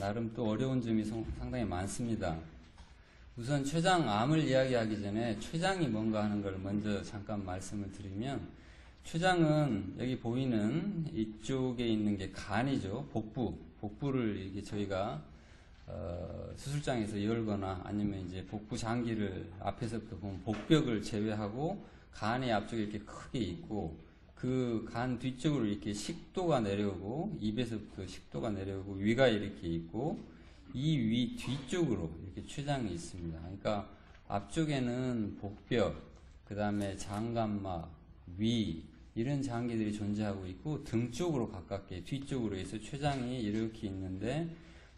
나름 또 어려운 점이 상당히 많습니다. 우선 췌장암을 이야기하기 전에 췌장이 뭔가 하는 걸 먼저 잠깐 말씀을 드리면, 췌장은 여기 보이는 이쪽에 있는 게 간이죠. 복부를 이게 저희가 수술장에서 열거나 아니면 이제 복부 장기를 앞에서부터 보면 복벽을 제외하고 간이 앞쪽에 이렇게 크게 있고, 그 간 뒤쪽으로 이렇게 식도가 내려오고, 입에서부터 식도가 내려오고, 위가 이렇게 있고, 이 위 뒤쪽으로 이렇게 췌장이 있습니다. 그러니까 앞쪽에는 복벽, 그 다음에 장간막, 위, 이런 장기들이 존재하고 있고, 등 쪽으로 가깝게 뒤쪽으로 해서 췌장이 이렇게 있는데,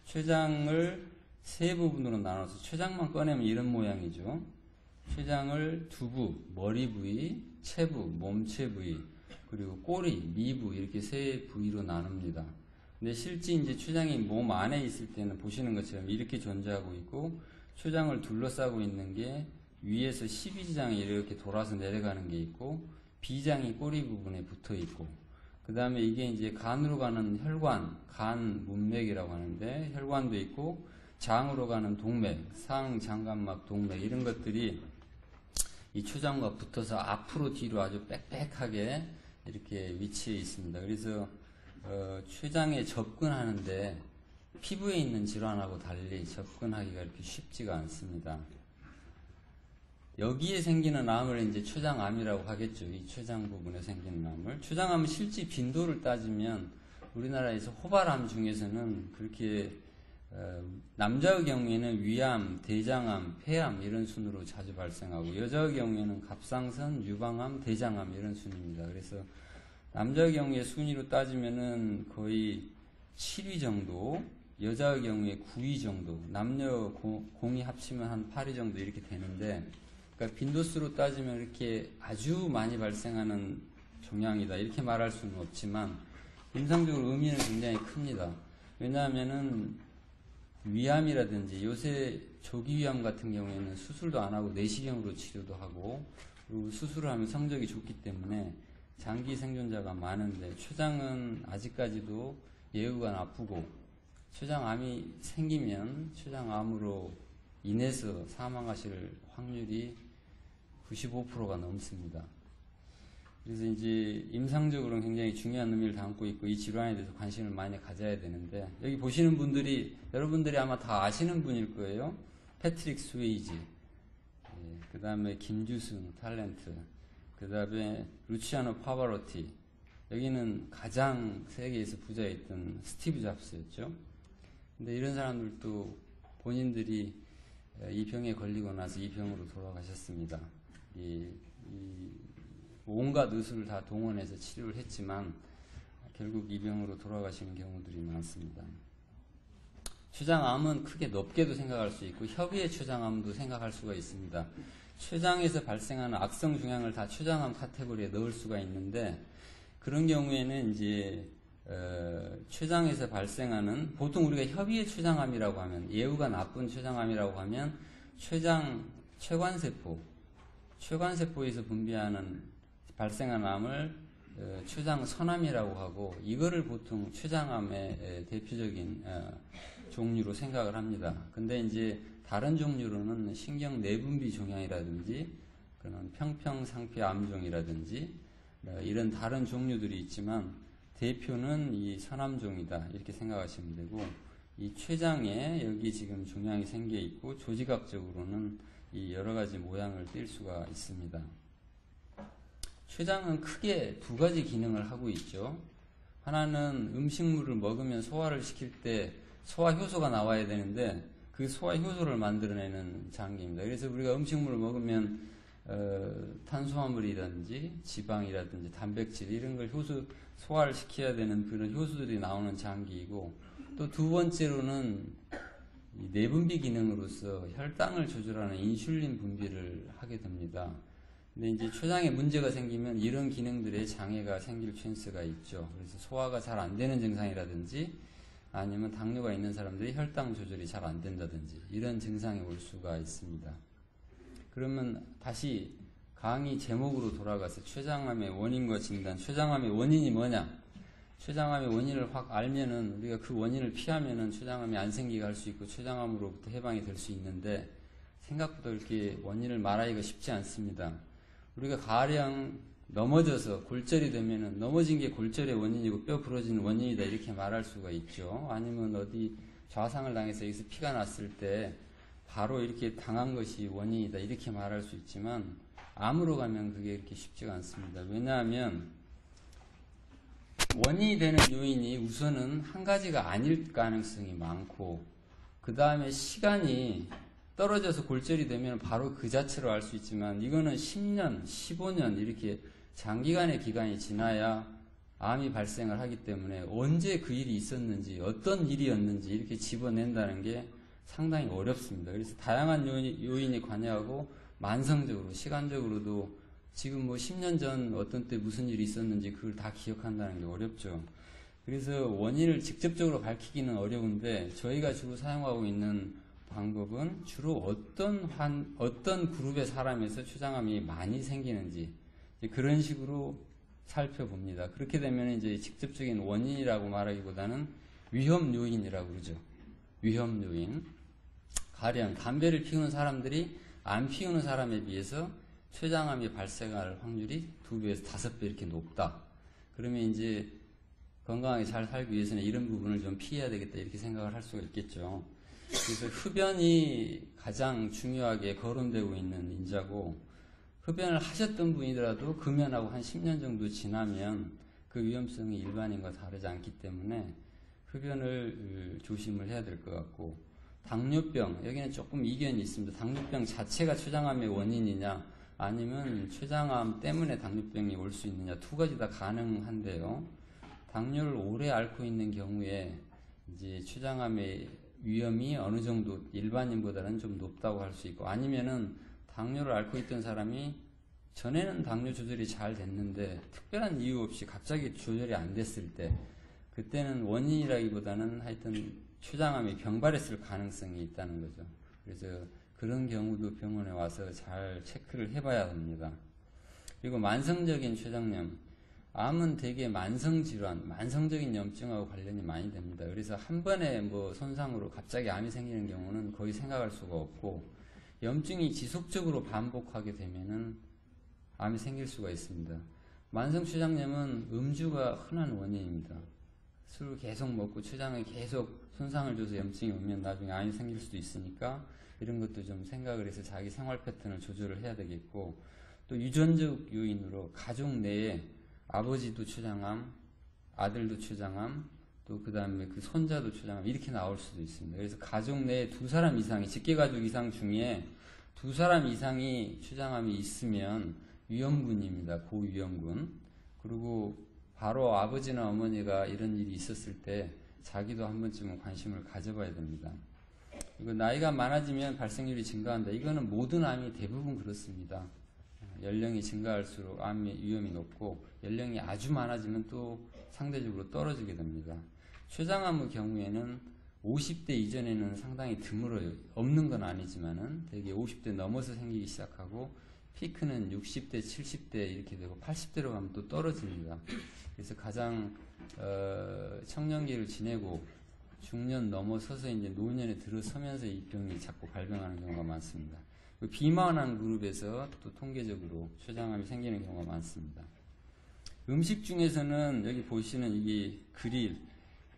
췌장을 세 부분으로 나눠서 췌장만 꺼내면 이런 모양이죠. 췌장을 두부, 머리 부위, 체부, 몸체 부위, 그리고 꼬리, 미부, 이렇게 세 부위로 나눕니다. 근데 실제 이제 췌장이 몸 안에 있을 때는 보시는 것처럼 이렇게 존재하고 있고, 췌장을 둘러싸고 있는 게 위에서 12지장이 이렇게 돌아서 내려가는 게 있고, 비장이 꼬리 부분에 붙어 있고, 그 다음에 이게 이제 간으로 가는 혈관, 간 문맥이라고 하는데, 혈관도 있고, 장으로 가는 동맥, 상장간막 동맥, 이런 것들이 이 췌장과 붙어서 앞으로 뒤로 아주 빽빽하게 이렇게 위치해 있습니다. 그래서 췌장에 접근하는데 피부에 있는 질환하고 달리 접근하기가 이렇게 쉽지가 않습니다. 여기에 생기는 암을 이제 췌장암이라고 하겠죠. 이 췌장 부분에 생기는 암을. 췌장암은 실제 빈도를 따지면 우리나라에서 호발암 중에서는 그렇게 남자의 경우에는 위암, 대장암, 폐암 이런 순으로 자주 발생하고, 여자의 경우에는 갑상선, 유방암, 대장암 이런 순입니다. 그래서 남자의 경우에 순위로 따지면은 거의 7위 정도, 여자의 경우에 9위 정도, 남녀 공이 합치면 한 8위 정도 이렇게 되는데, 그러니까 빈도수로 따지면 이렇게 아주 많이 발생하는 종양이다 이렇게 말할 수는 없지만, 임상적으로 의미는 굉장히 큽니다. 왜냐하면은 위암이라든지 요새 조기위암 같은 경우에는 수술도 안 하고 내시경으로 치료도 하고, 그리고 수술을 하면 성적이 좋기 때문에 장기 생존자가 많은데, 췌장은 아직까지도 예후가 나쁘고, 췌장암이 생기면 췌장암으로 인해서 사망하실 확률이 95%가 넘습니다. 그래서 이제 임상적으로는 굉장히 중요한 의미를 담고 있고, 이 질환에 대해서 관심을 많이 가져야 되는데, 여기 보시는 분들이 여러분들이 아마 다 아시는 분일 거예요. 패트릭 스웨이지, 그 다음에 김주승 탤런트, 그 다음에 루치아노 파바로티, 여기는 가장 세계에서 부자였던 스티브 잡스였죠. 근데 이런 사람들도 본인들이 이 병에 걸리고 나서 이 병으로 돌아가셨습니다. 온갖 의술을 다 동원해서 치료를 했지만 결국 이 병으로 돌아가시는 경우들이 많습니다. 췌장암은 크게 넓게도 생각할 수 있고, 협의의 췌장암도 생각할 수가 있습니다. 췌장에서 발생하는 악성 종양을 다 췌장암 카테고리에 넣을 수가 있는데, 그런 경우에는 이제 췌장에서 발생하는, 보통 우리가 협의의 췌장암이라고 하면, 예후가 나쁜 췌장암이라고 하면 췌관세포에서 분비하는 발생한 암을 췌장선암이라고 하고, 이거를 보통 췌장암의 대표적인 종류로 생각을 합니다. 근데 이제 다른 종류로는 신경 내분비 종양이라든지 그런 평평상폐암종이라든지 이런 다른 종류들이 있지만, 대표는 이 선암종이다 이렇게 생각하시면 되고, 이 췌장에 여기 지금 종양이 생겨 있고, 조직학적으로는 이 여러 가지 모양을 띌 수가 있습니다. 췌장은 크게 두 가지 기능을 하고 있죠. 하나는 음식물을 먹으면 소화를 시킬 때 소화 효소가 나와야 되는데, 그 소화 효소를 만들어내는 장기입니다. 그래서 우리가 음식물을 먹으면 탄수화물이라든지 지방이라든지 단백질 이런 걸 소화를 시켜야 되는 그런 효소들이 나오는 장기이고, 또 두 번째로는 이 내분비 기능으로서 혈당을 조절하는 인슐린 분비를 하게 됩니다. 근데 이제 췌장에 문제가 생기면 이런 기능들의 장애가 생길 찬스가 있죠. 그래서 소화가 잘 안 되는 증상이라든지, 아니면 당뇨가 있는 사람들이 혈당 조절이 잘 안 된다든지 이런 증상이 올 수가 있습니다. 그러면 다시 강의 제목으로 돌아가서 췌장암의 원인과 진단, 췌장암의 원인이 뭐냐? 췌장암의 원인을 확 알면은 우리가 그 원인을 피하면은 췌장암이 안 생기게 할 수 있고 췌장암으로부터 해방이 될 수 있는데 생각보다 이렇게 원인을 말하기가 쉽지 않습니다. 우리가 가령 넘어져서 골절이 되면은 넘어진 게 골절의 원인이고 뼈 부러지는 원인이다 이렇게 말할 수가 있죠. 아니면 어디 좌상을 당해서 여기서 피가 났을 때 바로 이렇게 당한 것이 원인이다 이렇게 말할 수 있지만 암으로 가면 그게 이렇게 쉽지가 않습니다. 왜냐하면 원인이 되는 요인이 우선은 한 가지가 아닐 가능성이 많고 그 다음에 시간이 떨어져서 골절이 되면 바로 그 자체로 알 수 있지만 이거는 10년, 15년 이렇게 장기간의 기간이 지나야 암이 발생을 하기 때문에 언제 그 일이 있었는지 어떤 일이었는지 이렇게 집어낸다는 게 상당히 어렵습니다. 그래서 다양한 요인이 관여하고 만성적으로 시간적으로도 지금 뭐 10년 전 어떤 때 무슨 일이 있었는지 그걸 다 기억한다는 게 어렵죠. 그래서 원인을 직접적으로 밝히기는 어려운데 저희가 주로 사용하고 있는 방법은 주로 어떤 그룹의 사람에서 췌장암이 많이 생기는지 그런 식으로 살펴봅니다. 그렇게 되면 이제 직접적인 원인이라고 말하기보다는 위험 요인이라고 그러죠. 위험 요인. 가령 담배를 피우는 사람들이 안 피우는 사람에 비해서 췌장암이 발생할 확률이 2배에서 5배 이렇게 높다. 그러면 이제 건강하게 잘 살기 위해서는 이런 부분을 좀 피해야 되겠다 이렇게 생각을 할 수가 있겠죠. 그래서 흡연이 가장 중요하게 거론되고 있는 인자고 흡연을 하셨던 분이더라도 금연하고 한 10년 정도 지나면 그 위험성이 일반인과 다르지 않기 때문에 흡연을 조심을 해야 될 것 같고 당뇨병, 여기는 조금 이견이 있습니다. 당뇨병 자체가 췌장암의 원인이냐 아니면 췌장암 때문에 당뇨병이 올 수 있느냐 두 가지 다 가능한데요. 당뇨를 오래 앓고 있는 경우에 이제 췌장암의 위험이 어느 정도 일반인보다는 좀 높다고 할 수 있고 아니면은 당뇨를 앓고 있던 사람이 전에는 당뇨 조절이 잘 됐는데 특별한 이유 없이 갑자기 조절이 안 됐을 때 그때는 원인이라기보다는 하여튼 췌장암이 병발했을 가능성이 있다는 거죠. 그래서 그런 경우도 병원에 와서 잘 체크를 해봐야 합니다. 그리고 만성적인 췌장염, 암은 대개 만성질환, 만성적인 염증하고 관련이 많이 됩니다. 그래서 한 번에 뭐 손상으로 갑자기 암이 생기는 경우는 거의 생각할 수가 없고 염증이 지속적으로 반복하게 되면은 암이 생길 수가 있습니다. 만성 췌장염은 음주가 흔한 원인입니다. 술을 계속 먹고 췌장에 계속 손상을 줘서 염증이 오면 나중에 암이 생길 수도 있으니까 이런 것도 좀 생각을 해서 자기 생활 패턴을 조절을 해야 되겠고 또 유전적 요인으로 가족 내에 아버지도 췌장암, 아들도 췌장암, 또 그 다음에 그 손자도 췌장암 이렇게 나올 수도 있습니다. 그래서 가족 내에 2사람 이상이 직계가족 이상 중에 2사람 이상이 췌장암이 있으면 위험군입니다. 고위험군. 그리고 바로 아버지나 어머니가 이런 일이 있었을 때 자기도 한 번쯤은 관심을 가져봐야 됩니다. 이거 나이가 많아지면 발생률이 증가한다. 이거는 모든 암이 대부분 그렇습니다. 연령이 증가할수록 암의 위험이 높고 연령이 아주 많아지면 또 상대적으로 떨어지게 됩니다. 췌장암의 경우에는 50대 이전에는 상당히 드물어요. 없는 건 아니지만은 되게 50대 넘어서 생기기 시작하고 피크는 60대, 70대 이렇게 되고 80대로 가면 또 떨어집니다. 그래서 가장 청년기를 지내고 중년 넘어서서 이제 노년에 들어서면서 이 병이 자꾸 발병하는 경우가 많습니다. 비만한 그룹에서 또 통계적으로 췌장암이 생기는 경우가 많습니다. 음식 중에서는 여기 보시는 이게 그릴,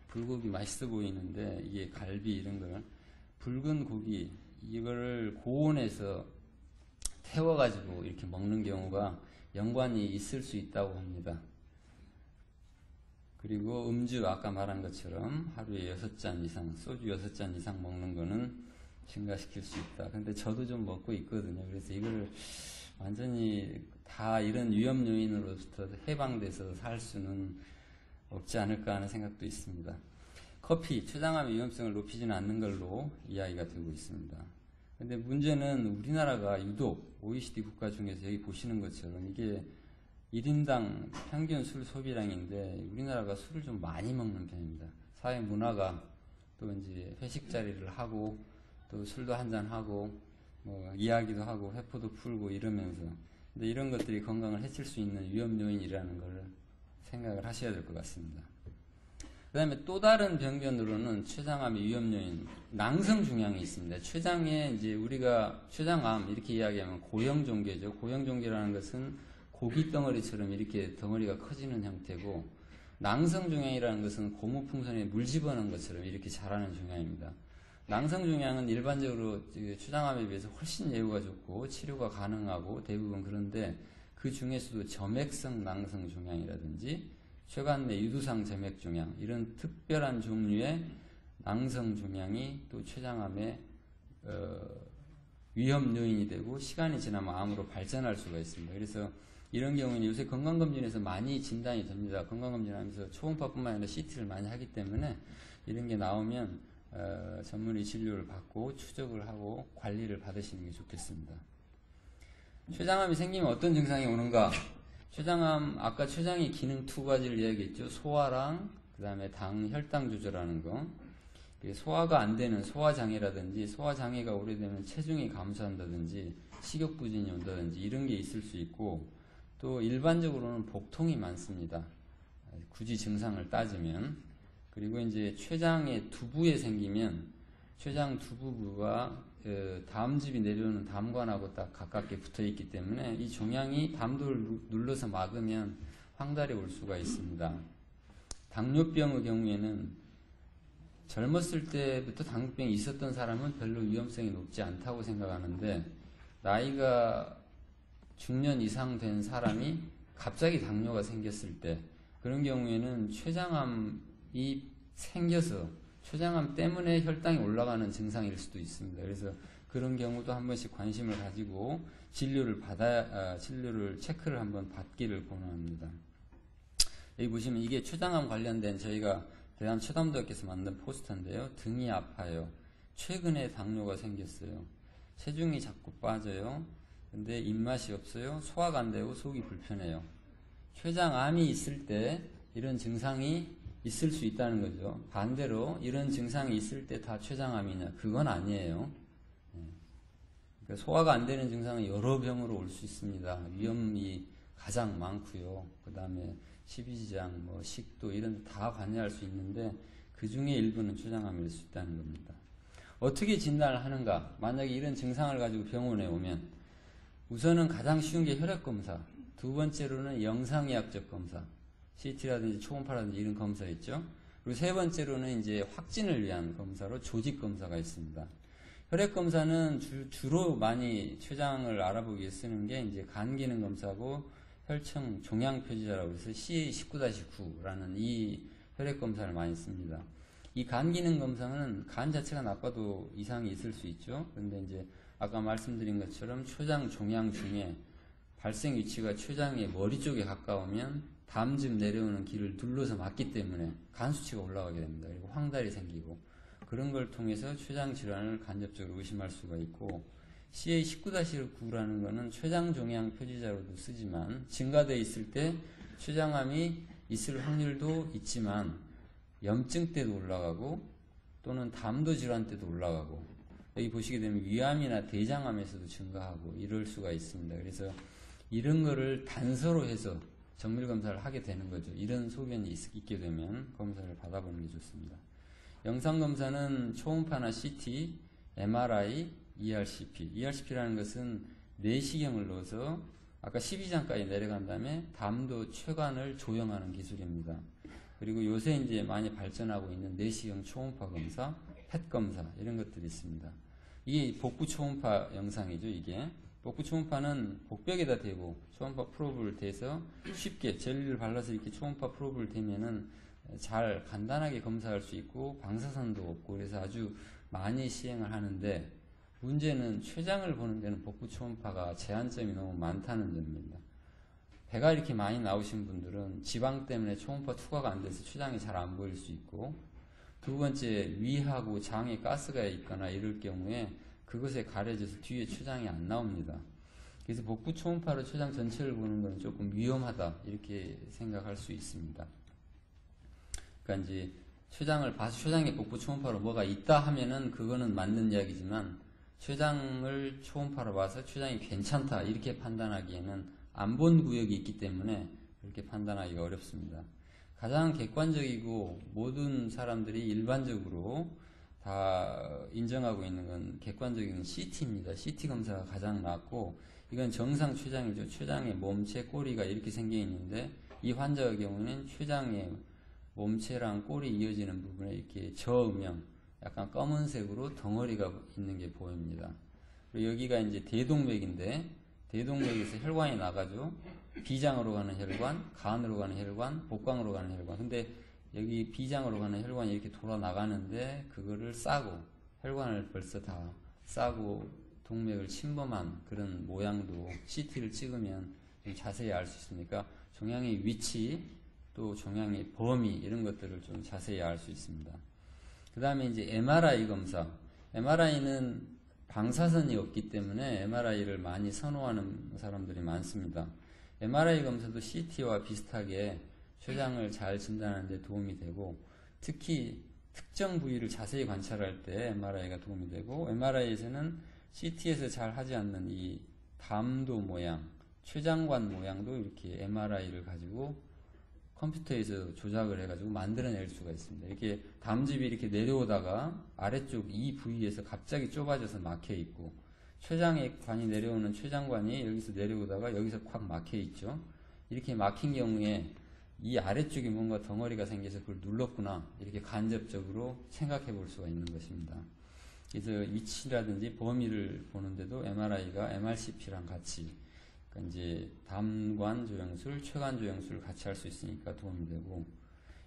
불고기 맛있어 보이는데 이게 갈비 이런 걸 붉은 고기 이거를 고온에서 태워가지고 이렇게 먹는 경우가 연관이 있을 수 있다고 합니다. 그리고 음주 아까 말한 것처럼 하루에 6잔 이상 소주 6잔 이상 먹는 거는 증가시킬 수 있다. 근데 저도 좀 먹고 있거든요. 그래서 이걸 완전히 다 이런 위험 요인으로부터 해방돼서 살 수는 없지 않을까 하는 생각도 있습니다. 커피, 췌장암의 위험성을 높이지는 않는 걸로 이야기가 되고 있습니다. 근데 문제는 우리나라가 유독 OECD 국가 중에서 여기 보시는 것처럼 이게 1인당 평균 술 소비량인데 우리나라가 술을 좀 많이 먹는 편입니다. 사회 문화가 또 이제 회식 자리를 하고 또 술도 한잔 하고 뭐 이야기도 하고 회포도 풀고 이러면서 근데 이런 것들이 건강을 해칠 수 있는 위험 요인이라는 걸 생각을 하셔야 될 것 같습니다. 다음에 또 다른 병변으로는 췌장암의 위험 요인, 낭성중양이 있습니다. 췌장에 이제 우리가 췌장암 이렇게 이야기하면 고형종괴죠. 고형종괴라는 것은 고기 덩어리처럼 이렇게 덩어리가 커지는 형태고, 낭성중양이라는 것은 고무풍선에 물 집어넣은 것처럼 이렇게 자라는 중양입니다. 낭성중양은 일반적으로 췌장암에 비해서 훨씬 예후가 좋고 치료가 가능하고 대부분 그런데, 그 중에서도 점액성 낭성중양이라든지 췌관내 유두상 점액중양, 이런 특별한 종류의 낭성중양이 또 췌장암의 위험 요인이 되고 시간이 지나면 암으로 발전할 수가 있습니다. 그래서 이런 경우는 요새 건강검진에서 많이 진단이 됩니다. 건강검진하면서 초음파뿐만 아니라 CT를 많이 하기 때문에 이런 게 나오면 전문의 진료를 받고 추적을 하고 관리를 받으시는 게 좋겠습니다. 췌장암이 생기면 어떤 증상이 오는가? 췌장암, 아까 췌장의 기능 두 가지를 이야기했죠. 소화랑 그 다음에 혈당 조절하는 거. 소화가 안 되는 소화장애라든지, 소화장애가 오래되면 체중이 감소한다든지 식욕부진이 온다든지 이런 게 있을 수 있고, 또 일반적으로는 복통이 많습니다. 굳이 증상을 따지면. 그리고 이제 췌장의 두부에 생기면 췌장 두부부가 담즙이 내려오는 담관하고 딱 가깝게 붙어 있기 때문에 이 종양이 담도를 눌러서 막으면 황달이 올 수가 있습니다. 당뇨병의 경우에는 젊었을 때부터 당뇨병이 있었던 사람은 별로 위험성이 높지 않다고 생각하는데, 나이가 중년 이상 된 사람이 갑자기 당뇨가 생겼을 때, 그런 경우에는 췌장암이 생겨서 췌장암 때문에 혈당이 올라가는 증상일 수도 있습니다. 그래서 그런 경우도 한 번씩 관심을 가지고 진료를 체크를 한번 받기를 권합니다. 여기 보시면 이게 췌장암 관련된 저희가 대한최담대학교에서 만든 포스터인데요. 등이 아파요. 최근에 당뇨가 생겼어요. 체중이 자꾸 빠져요. 근데 입맛이 없어요. 소화가 안 되고 속이 불편해요. 췌장암이 있을 때 이런 증상이 있을 수 있다는 거죠. 반대로 이런 증상이 있을 때 다 췌장암이냐? 그건 아니에요. 그러니까 소화가 안 되는 증상은 여러 병으로 올 수 있습니다. 위험이 가장 많고요. 그 다음에 십이지장, 식도 이런 데 다 관여할 수 있는데 그 중에 일부는 췌장암일 수 있다는 겁니다. 어떻게 진단을 하는가? 만약에 이런 증상을 가지고 병원에 오면 우선은 가장 쉬운 게 혈액검사, 두 번째로는 영상의학적 검사, CT라든지 초음파라든지 이런 검사 있죠. 그리고 세 번째로는 이제 확진을 위한 검사로 조직 검사가 있습니다. 혈액 검사는 주로 많이 췌장을 알아보기 위해 쓰는 게 이제 간 기능 검사고 혈청 종양 표지자라고 해서 CA19-9라는 이 혈액 검사를 많이 씁니다. 이 간 기능 검사는 간 자체가 나빠도 이상이 있을 수 있죠. 그런데 이제 아까 말씀드린 것처럼 췌장 종양 중에 발생 위치가 췌장의 머리 쪽에 가까우면 담즙 내려오는 길을 눌러서 막기 때문에 간 수치가 올라가게 됩니다. 그리고 황달이 생기고 그런 걸 통해서 췌장 질환을 간접적으로 의심할 수가 있고, CA19-9라는 것은 췌장 종양 표지자로도 쓰지만 증가되어 있을 때 췌장암이 있을 확률도 있지만 염증 때도 올라가고 또는 담도 질환 때도 올라가고, 여기 보시게 되면 위암이나 대장암에서도 증가하고 이럴 수가 있습니다. 그래서 이런 거를 단서로 해서 정밀검사를 하게 되는 거죠. 이런 소견이 있게 되면 검사를 받아보는 게 좋습니다. 영상검사는 초음파나 CT, MRI, ERCP. ERCP라는 것은 내시경을 넣어서 아까 12장까지 내려간 다음에 담도 췌관을 조형하는 기술입니다. 그리고 요새 이제 많이 발전하고 있는 내시경 초음파 검사, 펫 검사 이런 것들이 있습니다. 이게 복부 초음파 영상이죠. 이게 복부 초음파는 복벽에다 대고 초음파 프로브를 대서 쉽게 젤리를 발라서 이렇게 초음파 프로브를 대면은 잘 간단하게 검사할 수 있고 방사선도 없고 그래서 아주 많이 시행을 하는데, 문제는 췌장을 보는 데는 복부 초음파가 제한점이 너무 많다는 점입니다. 배가 이렇게 많이 나오신 분들은 지방 때문에 초음파 투과가 안 돼서 췌장이 잘 안 보일 수 있고, 두 번째 위하고 장에 가스가 있거나 이럴 경우에 그것에 가려져서 뒤에 췌장이 안 나옵니다. 그래서 복부 초음파로 췌장 전체를 보는 건 조금 위험하다 이렇게 생각할 수 있습니다. 그러니까 이제 췌장을 봐서 췌장에 복부 초음파로 뭐가 있다 하면은 그거는 맞는 이야기지만, 췌장을 초음파로 봐서 췌장이 괜찮다 이렇게 판단하기에는 안 본 구역이 있기 때문에 그렇게 판단하기가 어렵습니다. 가장 객관적이고 모든 사람들이 일반적으로 다 인정하고 있는 건 객관적인 CT입니다. CT 검사가 가장 낫고, 이건 정상 췌장이죠. 췌장의 몸체, 꼬리가 이렇게 생겨 있는데, 이 환자의 경우는 췌장의 몸체랑 꼬리 이어지는 부분에 이렇게 저음형, 약간 검은색으로 덩어리가 있는 게 보입니다. 그리고 여기가 이제 대동맥인데, 대동맥에서 혈관이 나가죠. 비장으로 가는 혈관, 간으로 가는 혈관, 복강으로 가는 혈관. 근데 여기 비장으로 가는 혈관이 이렇게 돌아 나가는데, 그거를 싸고, 혈관을 벌써 다 싸고 동맥을 침범한 그런 모양도 CT를 찍으면 좀 자세히 알 수 있으니까, 종양의 위치, 또 종양의 범위, 이런 것들을 좀 자세히 알 수 있습니다. 그 다음에 이제 MRI 검사. MRI는 방사선이 없기 때문에 MRI를 많이 선호하는 사람들이 많습니다. MRI 검사도 CT와 비슷하게 췌장을 잘 진단하는 데 도움이 되고, 특히 특정 부위를 자세히 관찰할 때 MRI가 도움이 되고, MRI에서는 CT에서 잘 하지 않는 이 담도 모양, 췌장관 모양도 이렇게 MRI를 가지고 컴퓨터에서 조작을 해가지고 만들어낼 수가 있습니다. 이렇게 담즙이 이렇게 내려오다가 아래쪽 이 부위에서 갑자기 좁아져서 막혀 있고, 췌장의 관이 내려오는 췌장관이 여기서 내려오다가 여기서 콱 막혀 있죠. 이렇게 막힌 경우에 이 아래쪽에 뭔가 덩어리가 생겨서 그걸 눌렀구나, 이렇게 간접적으로 생각해 볼 수가 있는 것입니다. 그래서 위치라든지 범위를 보는데도 MRI가 MRCP랑 같이, 그러니까 이제 담관 조영술, 췌관 조영술을 같이 할 수 있으니까 도움이 되고,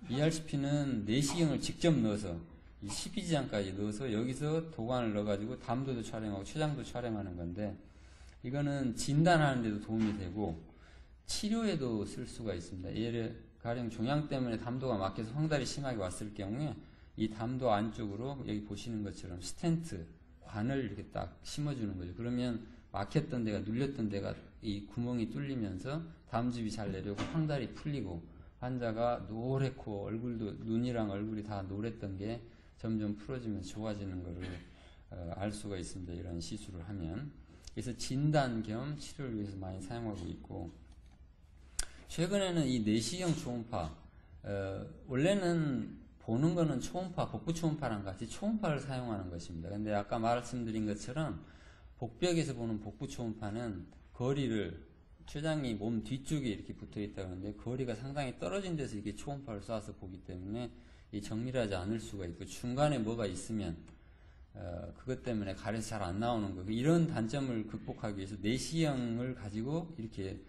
ERCP는 내시경을 직접 넣어서 이 12지장까지 넣어서 여기서 도관을 넣어가지고 담도도 촬영하고 췌장도 촬영하는 건데, 이거는 진단하는 데도 도움이 되고 치료에도 쓸 수가 있습니다. 예를 가령 종양 때문에 담도가 막혀서 황달이 심하게 왔을 경우에 이 담도 안쪽으로 여기 보시는 것처럼 스텐트, 관을 이렇게 딱 심어주는 거죠. 그러면 막혔던 데가, 눌렸던 데가 이 구멍이 뚫리면서 담즙이 잘 내려오고 황달이 풀리고, 환자가 노랗고 얼굴도, 눈이랑 얼굴이 다 노랬던 게 점점 풀어지면서 좋아지는 것을 알 수가 있습니다. 이런 시술을 하면. 그래서 진단 겸 치료를 위해서 많이 사용하고 있고, 최근에는 이 내시경 초음파, 원래는 보는 거는 초음파, 복부 초음파랑 같이 초음파를 사용하는 것입니다. 근데 아까 말씀드린 것처럼 복벽에서 보는 복부 초음파는 거리를, 췌장이 몸 뒤쪽에 이렇게 붙어 있다고 하는데 거리가 상당히 떨어진 데서 이렇게 초음파를 쏴서 보기 때문에 이 정밀하지 않을 수가 있고, 중간에 뭐가 있으면 그것 때문에 가려서 잘 안 나오는 거, 이런 단점을 극복하기 위해서 내시경을 가지고 이렇게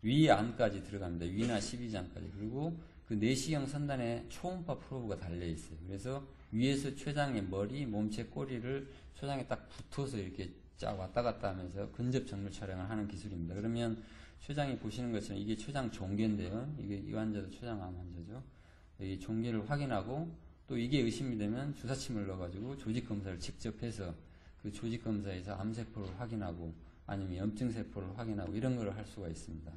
위 안까지 들어갑니다. 위나 12장까지. 그리고 그 내시경 선단에 초음파 프로브가 달려 있어요. 그래서 위에서 췌장의 머리, 몸체, 꼬리를 췌장에 딱 붙어서 이렇게 쫙 왔다 갔다 하면서 근접 정밀 촬영을 하는 기술입니다. 그러면 췌장이 보시는 것처럼 이게 췌장 종괴인데요. 이게 이 환자도 췌장암 환자죠. 이 종괴를 확인하고, 또 이게 의심이 되면 주사침을 넣어가지고 조직 검사를 직접 해서 그 조직 검사에서 암세포를 확인하고, 아니면 염증세포를 확인하고, 이런 걸 할 수가 있습니다.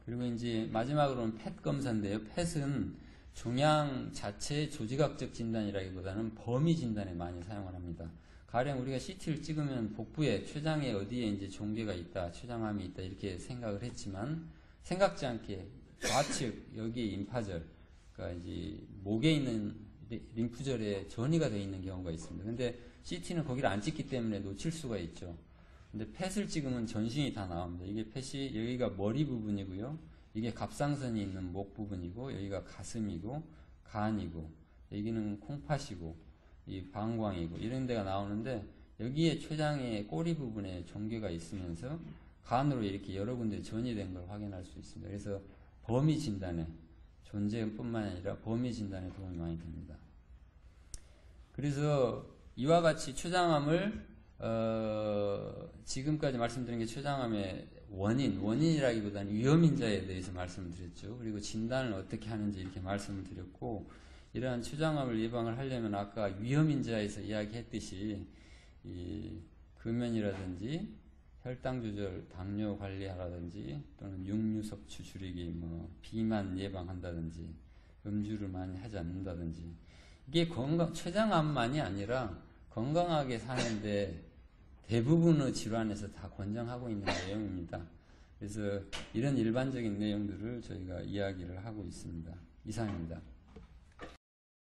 그리고 이제 마지막으로는 펫 검사인데요. 펫은 종양 자체의 조직학적 진단이라기보다는 범위 진단에 많이 사용을 합니다. 가령 우리가 CT를 찍으면 복부에, 췌장에 어디에 이제 종괴가 있다, 췌장암이 있다, 이렇게 생각을 했지만, 생각지 않게 좌측, 여기에 임파절, 그러니까 이제 목에 있는 림프절에 전이가 되어 있는 경우가 있습니다. 근데 CT는 거기를 안 찍기 때문에 놓칠 수가 있죠. 근데 펫을 찍으면 전신이 다 나옵니다. 이게 펫이, 여기가 머리 부분이고요. 이게 갑상선이 있는 목 부분이고, 여기가 가슴이고, 간이고, 여기는 콩팥이고, 이 방광이고, 이런 데가 나오는데, 여기에 췌장의 꼬리 부분에 종괴가 있으면서 간으로 이렇게 여러 군데 전이 된 걸 확인할 수 있습니다. 그래서 범위 진단에, 존재뿐만 아니라 범위 진단에 도움이 많이 됩니다. 그래서 이와 같이 췌장암을 지금까지 말씀드린 게 췌장암의 원인이라기보다는 위험인자에 대해서 말씀을 드렸죠. 그리고 진단을 어떻게 하는지 이렇게 말씀을 드렸고, 이러한 췌장암을 예방을 하려면 아까 위험인자에서 이야기했듯이 이 금연이라든지 혈당 조절, 당뇨 관리하라든지, 또는 육류 섭취 줄이기, 비만 예방한다든지, 음주를 많이 하지 않는다든지, 이게 췌장암만이 아니라 건강하게 사는데 대부분의 질환에서 다 권장하고 있는 내용입니다. 그래서 이런 일반적인 내용들을 저희가 이야기를 하고 있습니다. 이상입니다.